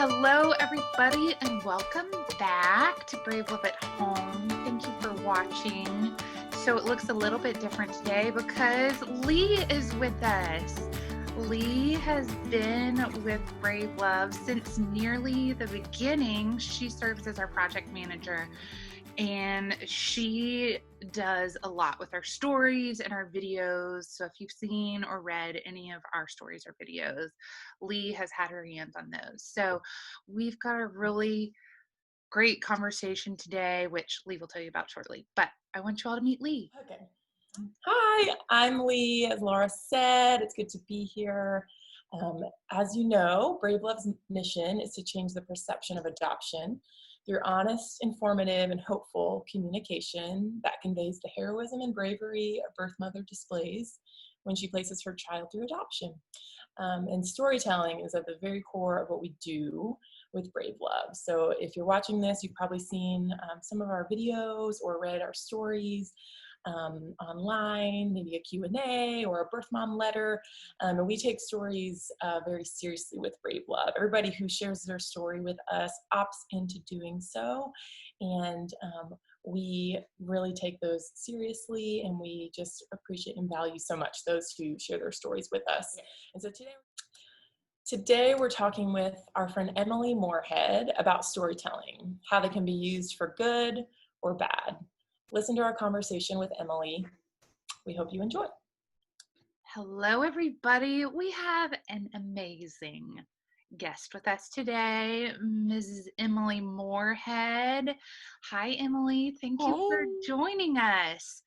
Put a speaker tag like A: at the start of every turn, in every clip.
A: Hello, everybody, and welcome back to Brave Love at Home. Thank you for watching. So it looks a little bit different today because Lee is with us. Lee has been with Brave Love since nearly the beginning. She serves as our project manager, and she does a lot with our stories and our videos. So if you've seen or read any of our stories or videos, Lee has had her hands on those. So we've got a really great conversation today, which Lee will tell you about shortly. But I want you all to meet Lee.
B: Okay. Hi, I'm Lee. As Laura said, it's good to be here. As you know, Brave Love's mission is to change the perception of adoption through honest, informative, and hopeful communication that conveys the heroism and bravery a birth mother displays when she places her child through adoption. And storytelling is at the very core of what we do with Brave Love. So if you're watching this, you've probably seen some of our videos or read our stories online, maybe a Q&A or a birth mom letter. And we take stories very seriously with Brave Love. Everybody who shares their story with us opts into doing so. And we really take those seriously, and we just appreciate and value so much those who share their stories with us. And so today we're talking with our friend Emily Moorhead about storytelling, how they can be used for good or bad. Listen to our conversation with Emily. We hope you enjoy.
A: Hello, everybody. We have an amazing guest with us today, Mrs. Emily Moorhead. Hi, Emily. Thank you for joining us.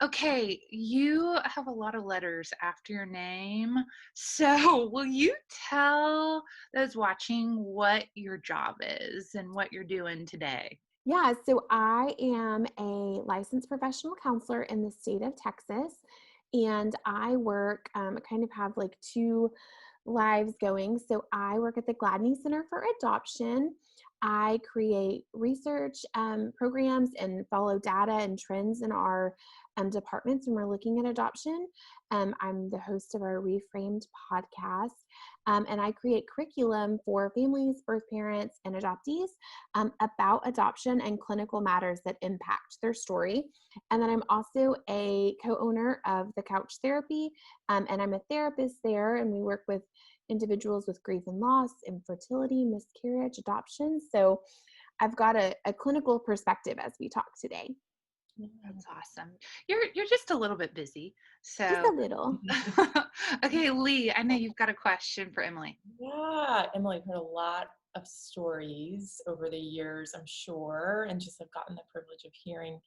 A: Okay, you have a lot of letters after your name. So will you tell those watching what your job is and what you're doing today?
C: Yeah, so I am a licensed professional counselor in the state of Texas, and I work, kind of have like two lives going. So I work at the Gladney Center for Adoption. I create research programs and follow data and trends in our departments when we're looking at adoption. I'm the host of our Reframed podcast, and I create curriculum for families, birth parents, and adoptees about adoption and clinical matters that impact their story. And then I'm also a co-owner of the Couch Therapy, and I'm a therapist there, and we work with individuals with grief and loss, infertility, miscarriage, adoption. So I've got a clinical perspective as we talk today.
A: That's awesome. You're just a little bit busy. So
C: just a little.
A: Okay, Lee, I know you've got a question for Emily.
B: Yeah, Emily, I've heard a lot of stories over the years, I'm sure, and just have gotten the privilege of hearing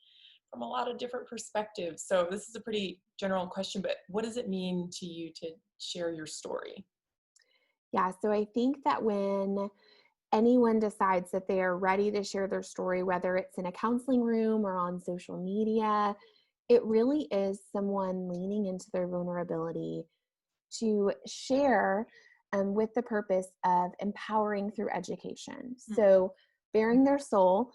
B: from a lot of different perspectives. So this is a pretty general question, but what does it mean to you to share your story?
C: Yeah, so I think that when anyone decides that they are ready to share their story, whether it's in a counseling room or on social media, it really is someone leaning into their vulnerability to share with the purpose of empowering through education. So bearing their soul,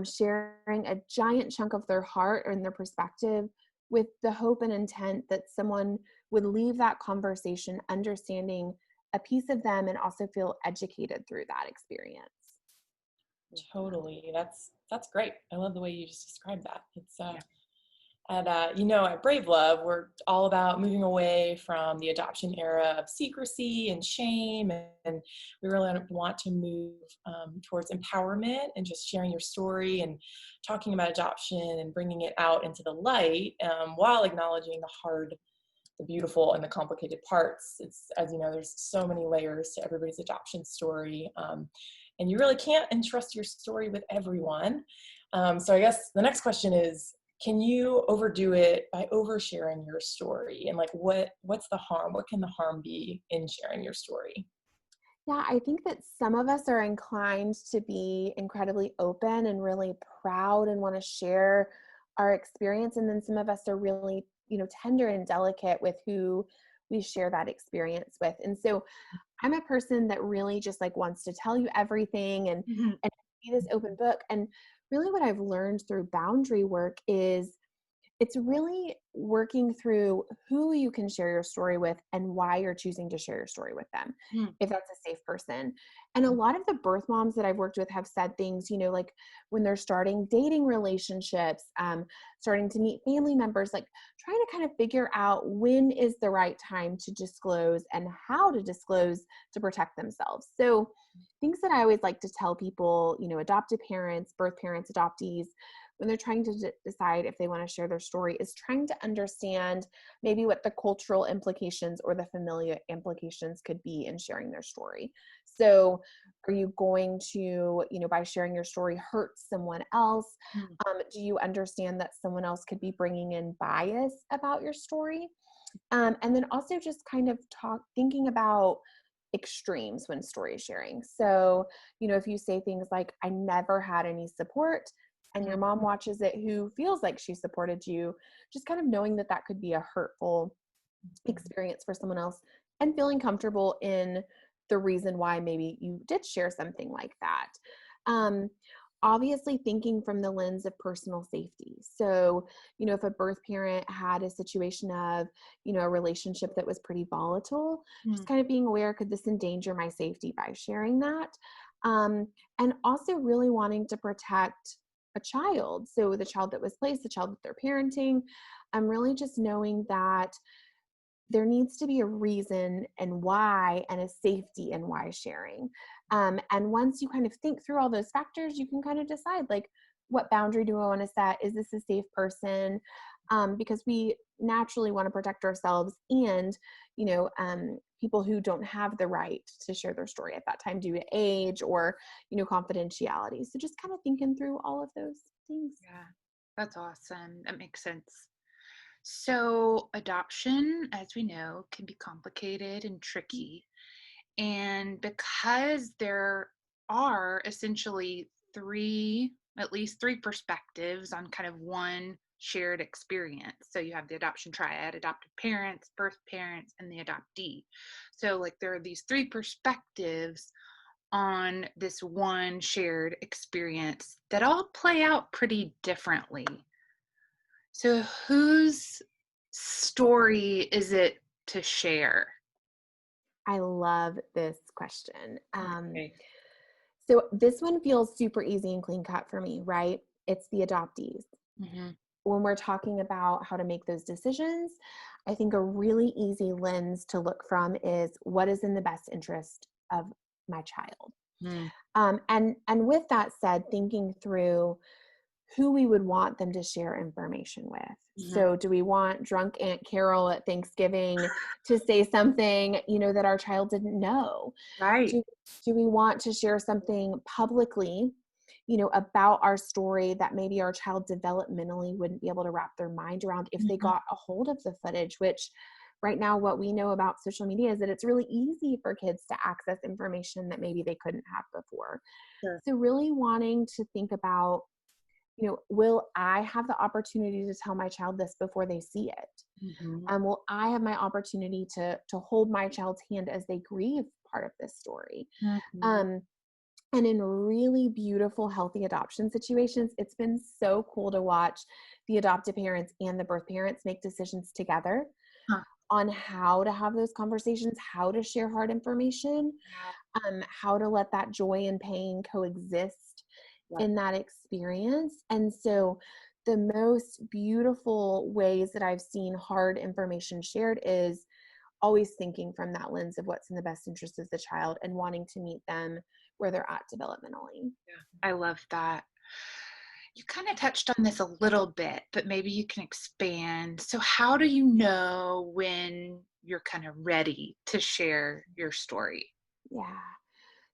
C: sharing a giant chunk of their heart and their perspective with the hope and intent that someone would leave that conversation understanding a piece of them and also feel educated through that experience.
B: Totally. That's great. I love the way you just described that. It's at Brave Love, we're all about moving away from the adoption era of secrecy and shame, and we really want to move towards empowerment and just sharing your story and talking about adoption and bringing it out into the light, while acknowledging the hard, the beautiful, and the complicated parts. It's, as you know, there's so many layers to everybody's adoption story, and you really can't entrust your story with everyone. So I guess the next question is, can you overdo it by oversharing your story? And like, what's the harm? What can the harm be in sharing your story?
C: Yeah, I think that some of us are inclined to be incredibly open and really proud and want to share our experience. And then some of us are really, tender and delicate with who we share that experience with. And so I'm a person that really just like wants to tell you everything and be this open book. And really what I've learned through boundary work is It's really working through who you can share your story with and why you're choosing to share your story with them,
A: Mm.
C: if that's a safe person. And a lot of the birth moms that I've worked with have said things, like when they're starting dating relationships, starting to meet family members, like trying to kind of figure out when is the right time to disclose and how to disclose to protect themselves. So things that I always like to tell people, adoptive parents, birth parents, adoptees, when they're trying to decide if they want to share their story, is trying to understand maybe what the cultural implications or the familial implications could be in sharing their story. So are you going to, by sharing your story, hurt someone else?
A: Mm.
C: Do you understand that someone else could be bringing in bias about your story? And then also just kind of thinking about extremes when story sharing. So, if you say things like, I never had any support, and your mom watches it who feels like she supported you, just kind of knowing that that could be a hurtful experience for someone else and feeling comfortable in the reason why maybe you did share something like that. Obviously thinking from the lens of personal safety. So, if a birth parent had a situation of, a relationship that was pretty volatile, just kind of being aware, could this endanger my safety by sharing that? And also really wanting to protect a child. So the child that was placed, the child that they're parenting, I'm really just knowing that there needs to be a reason and why, and a safety and why sharing. And once you kind of think through all those factors, you can kind of decide, like, what boundary do I want to set? Is this a safe person? Because we naturally want to protect ourselves and, people who don't have the right to share their story at that time due to age or, confidentiality. So just kind of thinking through all of those things.
A: Yeah, that's awesome. That makes sense. So, adoption, as we know, can be complicated and tricky. And because there are essentially at least three perspectives on kind of one shared experience. So, you have the adoption triad: adoptive parents, birth parents, and the adoptee. So, like, there are these three perspectives on this one shared experience that all play out pretty differently. So, whose story is it to share?
C: I love this question.
A: Okay.
C: So this one feels super easy and clean cut for me, right? It's the adoptees.
A: Hmm.
C: When we're talking about how to make those decisions, I think a really easy lens to look from is what is in the best interest of my child.
A: Mm.
C: And with that said, thinking through who we would want them to share information with.
A: Hmm.
C: So do we want drunk Aunt Carol at Thanksgiving to say something, that our child didn't know?
A: Right.
C: Do we want to share something publicly, about our story that maybe our child developmentally wouldn't be able to wrap their mind around if they
A: Hmm.
C: got a hold of the footage, which right now what we know about social media is that it's really easy for kids to access information that maybe they couldn't have before.
A: Sure.
C: So really wanting to think about, will I have the opportunity to tell my child this before they see it?
A: Hmm.
C: Will I have my opportunity to hold my child's hand as they grieve part of this story?
A: Hmm.
C: Um, and in really beautiful, healthy adoption situations, it's been so cool to watch the adoptive parents and the birth parents make decisions together
A: Huh.
C: on how to have those conversations, how to share hard information,
A: Wow.
C: how to let that joy and pain coexist
A: Yep.
C: in that experience. And so the most beautiful ways that I've seen hard information shared is always thinking from that lens of what's in the best interest of the child and wanting to meet them where they're at developmentally.
A: I love that. You kind of touched on this a little bit, but maybe you can expand. So, how do you know when you're kind of ready to share your story?
C: Yeah,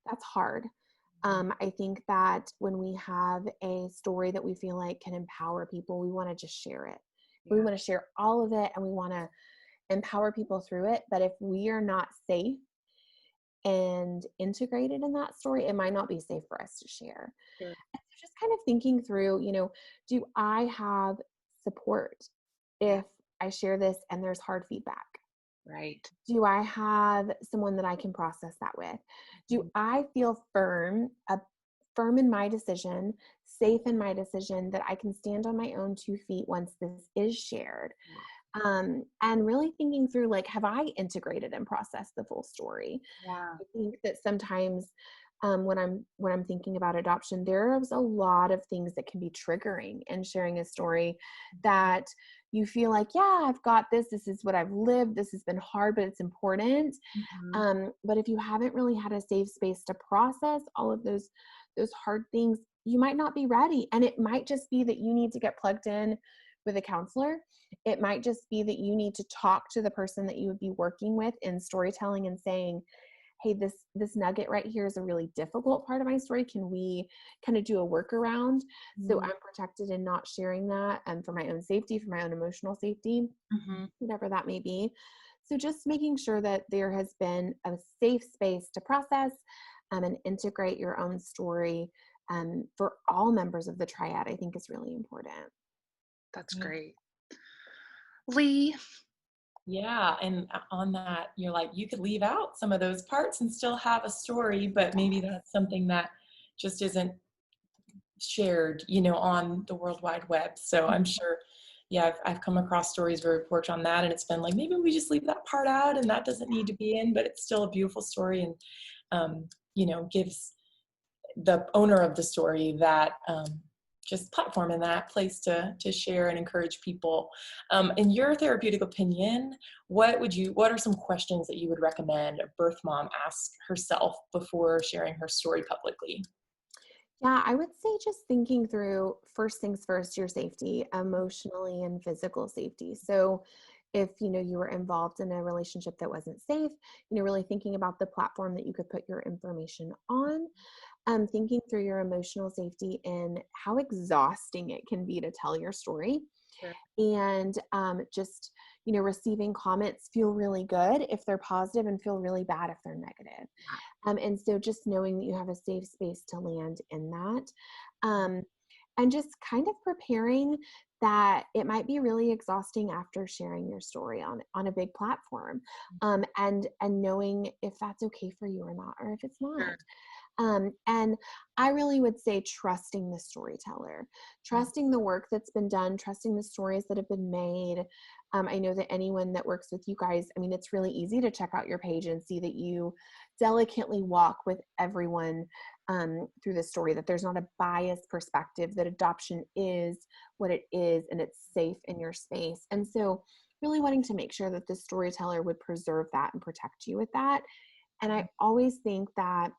C: that's hard. I think that when we have a story that we feel like can empower people, we want to just share it. We
A: Yeah.
C: want to share all of it and we want to empower people through it. But if we are not safe and integrated in that story, it might not be safe for us to share.
A: Sure.
C: And so just kind of thinking through, do I have support
A: Yeah.
C: if I share this and there's hard feedback?
A: Right.
C: Do I have someone that I can process that with? Do I feel firm in my decision, safe in my decision, that I can stand on my own 2 feet once this is shared. And really thinking through, like, have I integrated and processed the full story?
A: Yeah.
C: I think that sometimes when I'm thinking about adoption, there's a lot of things that can be triggering in sharing a story, that you feel like, yeah, I've got this. This is what I've lived. This has been hard, but it's important.
A: Mhm.
C: But if you haven't really had a safe space to process all of those hard things, you might not be ready. And it might just be that you need to get plugged in with a counselor. It might just be that you need to talk to the person that you would be working with in storytelling and saying, hey, this nugget right here is a really difficult part of my story. Can we kind of do a workaround so I'm protected in not sharing that, and for my own safety, for my own emotional safety,
A: Mhm.
C: whatever that may be. So just making sure that there has been a safe space to process and integrate your own story for all members of the triad, I think is really important.
A: That's
B: Yeah.
A: great. Lee,
B: Yeah, and on that, you're like, you could leave out some of those parts and still have a story, but maybe that's something that just isn't shared, on the World Wide Web. So I'm sure, yeah, I've come across stories where we've worked on that, and it's been like, maybe we just leave that part out, and that doesn't need to be in, but it's still a beautiful story, and gives the owner of the story that just platform and that place to share and encourage people. In your therapeutic opinion, what are some questions that you would recommend a birth mom ask herself before sharing her story publicly?
C: Yeah, I would say just thinking through, first things first, your safety, emotionally and physical safety. So if you were involved in a relationship that wasn't safe, really thinking about the platform that you could put your information on, thinking through your emotional safety and how exhausting it can be to tell your story.
A: sure.
C: And just receiving comments feel really good if they're positive, and feel really bad if they're negative. And so just knowing that you have a safe space to land in that, and just kind of preparing that it might be really exhausting after sharing your story on a big platform, and knowing if that's okay for you or not, or if it's not.
A: Sure.
C: And I really would say trusting the storyteller, trusting the work that's been done, trusting the stories that have been made. I know that anyone that works with you guys, I mean, it's really easy to check out your page and see that you delicately walk with everyone through the story, that there's not a biased perspective, that adoption is what it is and it's safe in your space. And so really wanting to make sure that the storyteller would preserve that and protect you with that. And I always think that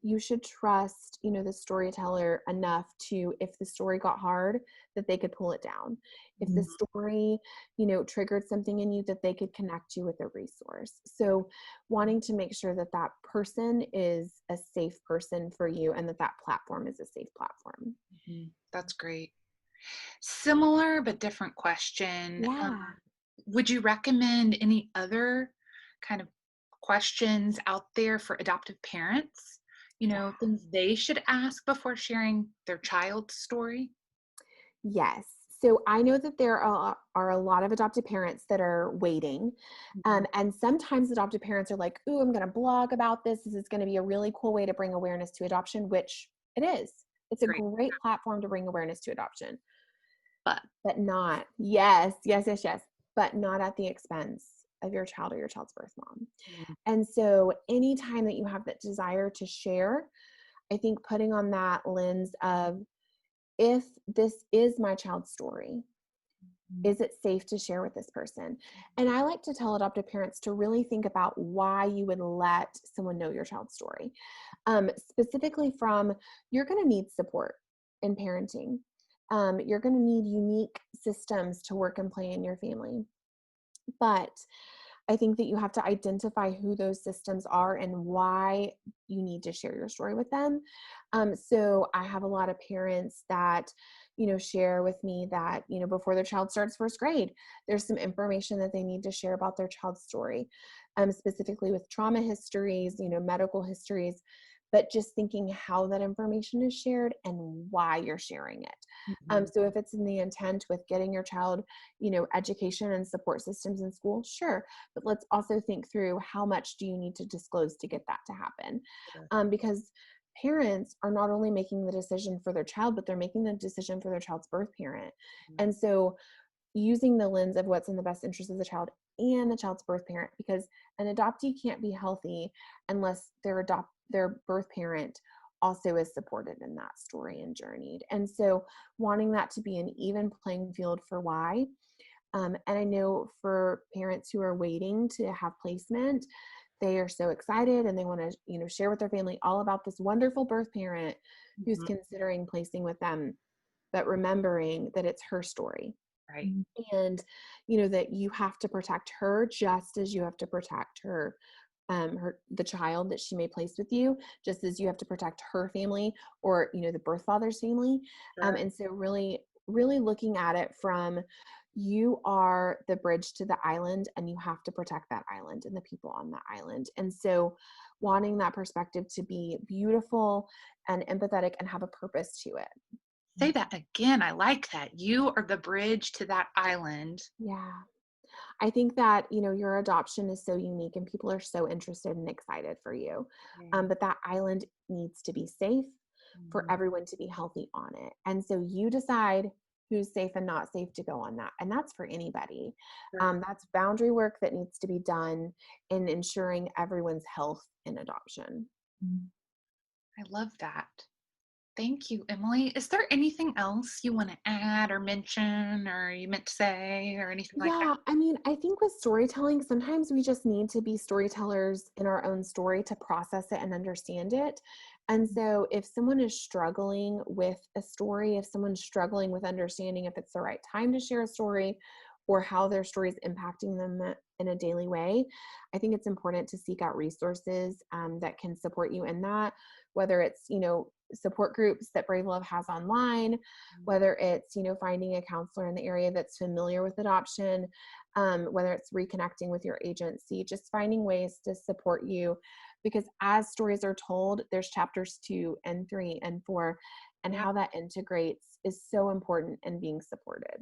C: you should trust, the storyteller enough to, if the story got hard, that they could pull it down. If the story, triggered something in you, that they could connect you with a resource. So wanting to make sure that that person is a safe person for you, and that that platform is a safe platform.
A: That's great. Similar but different question.
C: Yeah.
A: Would you recommend any other kind of questions out there for adoptive parents? Things they should ask before sharing their child's story?
C: Yes. So I know that there are a lot of adopted parents that are waiting. And sometimes adopted parents are like, ooh, I'm going to blog about this. This is going to be a really cool way to bring awareness to adoption, which it is. It's a
A: Great.
C: great platform to bring awareness to adoption,
A: But
C: but not, yes, but not at the expense of your child or your child's birth mom. And so anytime that you have that desire to share, I think putting on that lens of, if this is my child's story, is it safe to share with this person? And I like to tell adoptive parents to really think about why you would let someone know your child's story. Specifically from, you're going to need support in parenting. You're going to need unique systems to work and play in your family. But I think that you have to identify who those systems are and why you need to share your story with them. So I have a lot of parents that, share with me that, before their child starts first grade, there's some information that they need to share about their child's story, specifically with trauma histories, medical histories, but just thinking how that information is shared and why you're sharing it. So if it's in the intent with getting your child, education and support systems in school, sure. But let's also think through, how much do you need to disclose to get that to happen? Because parents are not only making the decision for their child, but they're making the decision for their child's birth parent. And so using the lens of what's in the best interest of the child and the child's birth parent, because an adoptee can't be healthy unless their birth parent also is supported in that story and journeyed. And so wanting that to be an even playing field for why. And I know for parents who are waiting to have placement, they are so excited and they want to, share with their family all about this wonderful birth parent who's considering placing with them, but remembering that it's her story.
A: Right.
C: And, that you have to protect her just as you have to protect the child that she may place with you, just as you have to protect her family or, the birth father's family.
A: Sure.
C: And so really, really looking at it from, you are the bridge to the island and you have to protect that island and the people on that island. And so wanting that perspective to be beautiful and empathetic and have a purpose to it.
A: Say that again. I like that. You are the bridge to that island.
C: Yeah. I think that, your adoption is so unique and people are so interested and excited for you. But that island needs to be safe for everyone to be healthy on it. And so you decide who's safe and not safe to go on that. And that's for anybody.
A: Sure.
C: That's boundary work that needs to be done in ensuring everyone's health in adoption.
A: I love that. Thank you, Emily. Is there anything else you want to add or mention or you meant to say or anything like that?
C: Yeah, I mean, I think with storytelling, sometimes we just need to be storytellers in our own story to process it and understand it. And so if someone is struggling with a story, if someone's struggling with understanding if it's the right time to share a story or how their story is impacting them in a daily way, I think it's important to seek out resources that can support you in that, whether it's, support groups that Brave Love has online, whether it's, finding a counselor in the area that's familiar with adoption, whether it's reconnecting with your agency, just finding ways to support you, because as stories are told, there's chapters 2 and 3 and 4, and how that integrates is so important in being supported.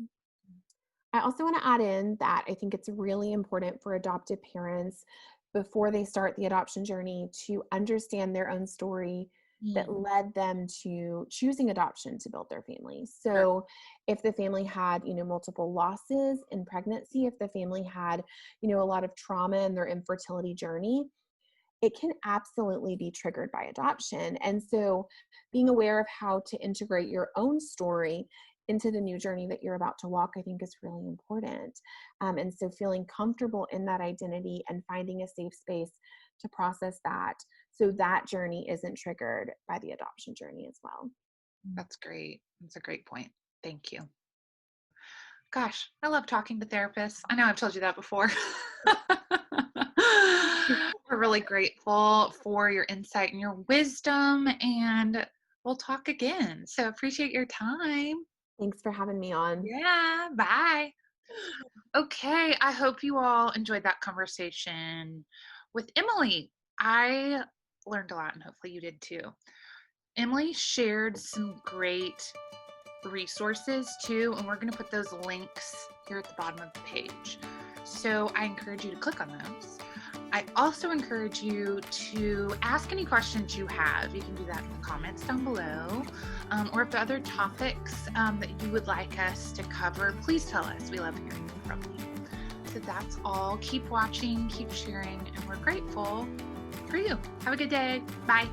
C: I also want to add in that I think it's really important for adoptive parents before they start the adoption journey to understand their own story that led them to choosing adoption to build their family. So if the family had, multiple losses in pregnancy, if the family had, a lot of trauma in their infertility journey, it can absolutely be triggered by adoption. And so being aware of how to integrate your own story into the new journey that you're about to walk, I think is really important. And so feeling comfortable in that identity and finding a safe space to process that so that journey isn't triggered by the adoption journey as well.
A: That's great. That's a great point. Thank you. Gosh, I love talking to therapists. I know I've told you that before. We're really grateful for your insight and your wisdom, and we'll talk again. So appreciate your time.
C: Thanks for having me on.
A: Yeah, bye. Okay, I hope you all enjoyed that conversation with Emily. I learned a lot, and hopefully you did too. Emily shared some great resources too, and we're going to put those links here at the bottom of the page. So I encourage you to click on those. I also encourage you to ask any questions you have. You can do that in the comments down below. Or if there are other topics that you would like us to cover, please tell us. We love hearing from you. So that's all. Keep watching, keep sharing, and we're grateful for you. Have a good day. Bye.